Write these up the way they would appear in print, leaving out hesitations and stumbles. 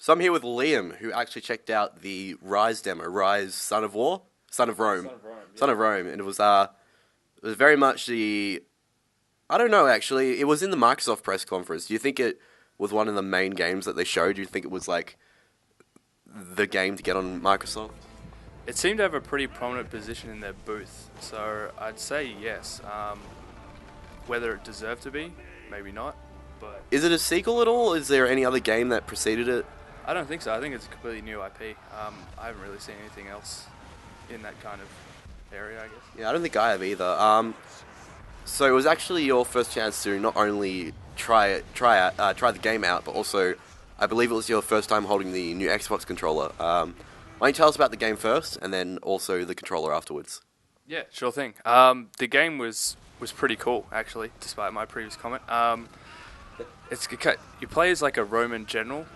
So I'm here with Liam, who actually checked out the Ryse demo, Ryse Son of War? Son of Rome. Son of Rome. Yeah. Son of Rome. And it was very much the... I don't know, actually. It was in the Microsoft press conference. Do you think it was one of the main games that they showed? Do you think it was, like, the game to get on Microsoft? It seemed to have a pretty prominent position in their booth, so I'd say yes. Whether it deserved to be, maybe not. But Is it a sequel at all? Is there any other game that preceded it? I don't think so. I think it's a completely new IP. I haven't really seen anything else in that kind of area, I guess. Yeah, I don't think I have either. So it was actually your first chance to not only try the game out, but also, I believe it was your first time holding the new Xbox controller. Why don't you tell us about the game first, and then also the controller afterwards? Yeah, sure thing. The game was pretty cool, actually, despite my previous comment. You play as like a Roman general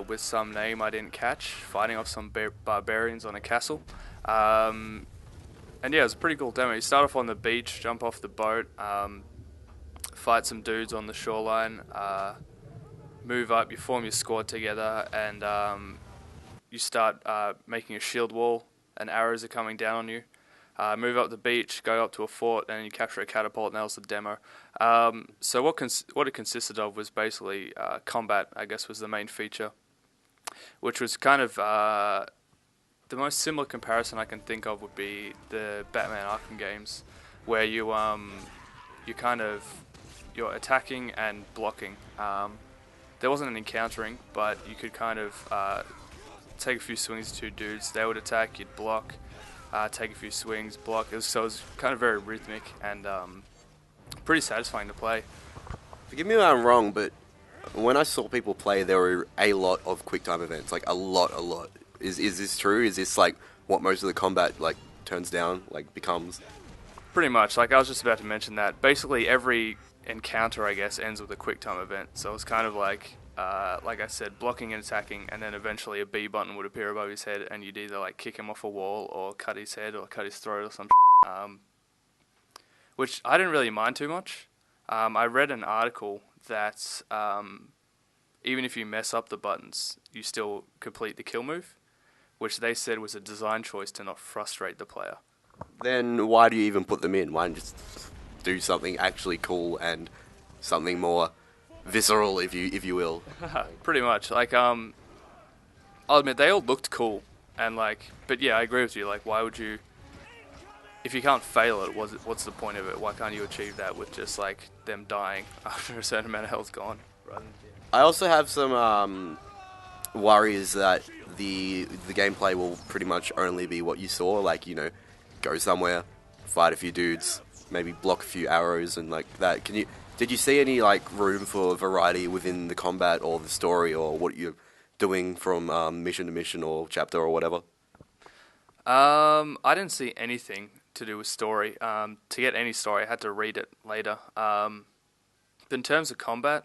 with some name I didn't catch, fighting off some barbarians on a castle. And yeah, it was a pretty cool demo. You start off on the beach, jump off the boat, fight some dudes on the shoreline, move up, you form your squad together, and you start making a shield wall, and arrows are coming down on you. Move up the beach, go up to a fort, and you capture a catapult, and that was the demo. So what it consisted of was basically combat, I guess, was the main feature, which was kind of the most similar comparison I can think of would be the Batman Arkham games, where you're attacking and blocking. There wasn't an encountering, but you could kind of take a few swings to two dudes. They would attack, you'd block. Take a few swings, block. It was kind of very rhythmic and pretty satisfying to play. Forgive me if I'm wrong, but when I saw people play, there were a lot of quick time events, like a lot. Is this true? Is this like what most of the combat like turns down, like becomes? Pretty much. Like I was just about to mention that. Basically, every encounter, I guess, ends with a quick time event. So it's kind of like I said, blocking and attacking, and then eventually a B button would appear above his head, and you'd either like kick him off a wall or cut his head or cut his throat or some which I didn't really mind too much. I read an article that even if you mess up the buttons, you still complete the kill move, which they said was a design choice to not frustrate the player. Then why do you even put them in? Why not just do something actually cool and something more visceral, if you will? Pretty much. Like, I'll admit they all looked cool, and like, but yeah, I agree with you. Like, why would you? If you can't fail it, what's the point of it? Why can't you achieve that with just like them dying after a certain amount of health's gone? I also have some worries that the gameplay will pretty much only be what you saw. Like, go somewhere, fight a few dudes, maybe block a few arrows and like that. Did you see any like room for variety within the combat or the story or what you're doing from mission to mission or chapter or whatever? I didn't see anything to do with story. To get any story, I had to read it later. But in terms of combat,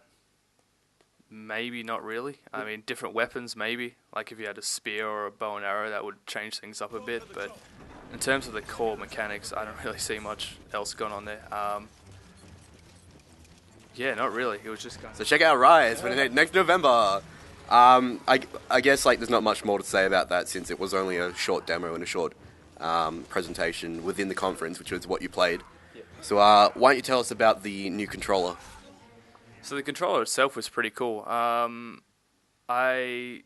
maybe not really. I mean, different weapons, maybe. Like if you had a spear or a bow and arrow, that would change things up a bit. But in terms of the core mechanics, I don't really see much else going on there. Yeah, not really. It was just kind of... So check out Ryse for next November. I guess like there's not much more to say about that since it was only a short demo and a short presentation within the conference, which was what you played. Yeah. So why don't you tell us about the new controller? So the controller itself was pretty cool. When I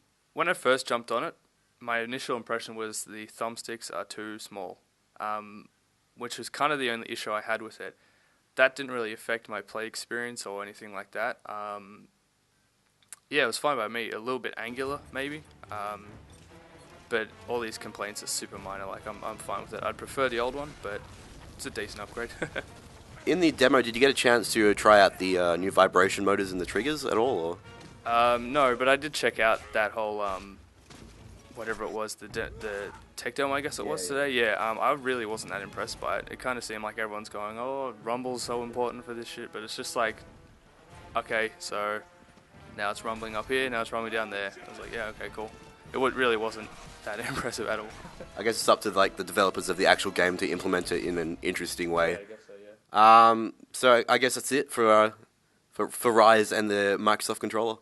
first jumped on it, my initial impression was the thumbsticks are too small, which was kind of the only issue I had with it. That didn't really affect my play experience or anything like that. Yeah, it was fine by me. A little bit angular, maybe. But all these complaints are super minor. Like, I'm fine with it. I'd prefer the old one, but it's a decent upgrade. In the demo, did you get a chance to try out the new vibration motors and the triggers at all? Or? No, but I did check out that whole, whatever it was, the tech demo, I guess it was today. Yeah, I really wasn't that impressed by it. It kind of seemed like everyone's going, oh, rumble's so important for this shit, but it's just like, okay, so now it's rumbling up here, now it's rumbling down there. I was like, yeah, okay, cool. It really wasn't that impressive at all. I guess it's up to like the developers of the actual game to implement it in an interesting way. Yeah, I guess so, yeah. So I guess that's it for Ryse and the Microsoft controller.